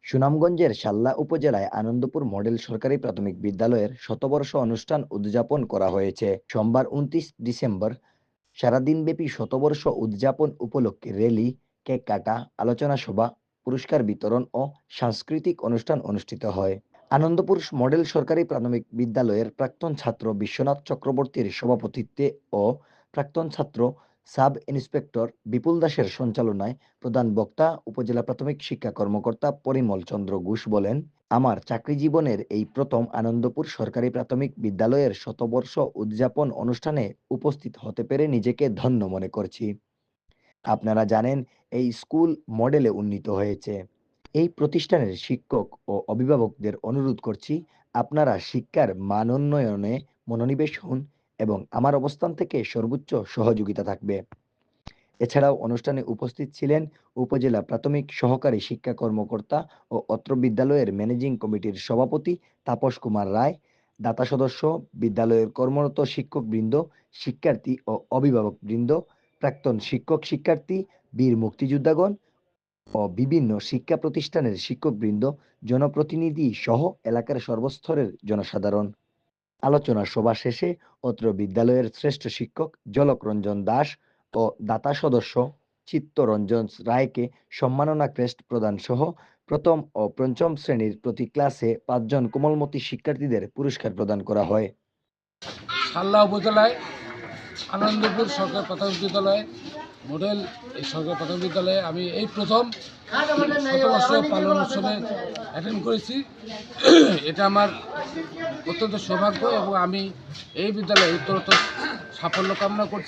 সুনামগঞ্জের সাল্লা উপজেলায় আনন্দপুর মডেল সরকারি প্রাথমিক বিদ্যালয়ের শতবর্ষ অনুষ্ঠান উদযাপন করা হয়েছে সোমবার 29 ডিসেম্বর। সারাদিনব্যাপী শতবর্ষ উদযাপন উপলক্ষে র্যালি, কেক কাটা, আলোচনা সভা, পুরস্কার বিতরণ ও সাংস্কৃতিক অনুষ্ঠান অনুষ্ঠিত হয়। আনন্দপুর মডেল সরকারি প্রাথমিক বিদ্যালয়ের প্রাক্তন ছাত্র বিশ্বনাথ চক্রবর্তীর সভাপতিত্বে ও প্রাক্তন ছাত্র সাব ইন্সপেক্টর বিপুল দাসের সঞ্চালনায় প্রধান বক্তা উপজেলা প্রাথমিক শিক্ষা কর্মকর্তা পরিমল চন্দ্র ঘোষ বলেন, আমার চাকরি জীবনের এই প্রথম আনন্দপুর সরকারি প্রাথমিক বিদ্যালয়ের শতবর্ষ উদযাপন অনুষ্ঠানে উপস্থিত হতে পেরে নিজেকে ধন্য মনে করছি। আপনারা জানেন, এই স্কুল মডেলে উন্নীত হয়েছে। এই প্রতিষ্ঠানের শিক্ষক ও অভিভাবকদের অনুরোধ করছি, আপনারা শিক্ষার মানোন্নয়নে মনোনিবেশ হন এবং আমার অবস্থান থেকে সর্বোচ্চ সহযোগিতা থাকবে। এছাড়াও অনুষ্ঠানে উপস্থিত ছিলেন উপজেলা প্রাথমিক সহকারী শিক্ষা কর্মকর্তা ও অত্র বিদ্যালয়ের ম্যানেজিং কমিটির সভাপতি তাপস কুমার রায়, দাতা সদস্য, বিদ্যালয়ের কর্মরত শিক্ষকবৃন্দ, শিক্ষার্থী ও অভিভাবকবৃন্দ, প্রাক্তন শিক্ষক শিক্ষার্থী, বীর মুক্তিযোদ্ধাগণ ও বিভিন্ন শিক্ষা প্রতিষ্ঠানের শিক্ষকবৃন্দ, জনপ্রতিনিধি সহ এলাকার সর্বস্তরের জনসাধারণ। আলোচনা সভা শেষে অত্র বিদ্যালয়ের শ্রেষ্ঠ শিক্ষক ঝলক রঞ্জন দাস ও দাতা সদস্য চিত্তরঞ্জন রায়কে সম্মাননা ক্রেস্ট প্রদান সহ প্রথম ও পঞ্চম শ্রেণীর প্রতি ক্লাসে 5 জন কোমলমতি শিক্ষার্থীদের পুরস্কার প্রদান করা হয়। সাল্লা উপজেলায় আনন্দপুর সরকারি প্রাথমিক বিদ্যালয় মডেল এই সরকারি প্রাথমিক বিদ্যালয়ে আমি এই প্রথম শতবর্ষ পালন উৎসবে অ্যাটেন্ড করেছি। এটা আমার অত্যন্ত সৌভাগ্য এবং আমি এই বিদ্যালয়ে উত্তরোত্তর সাফল্য কামনা করছি।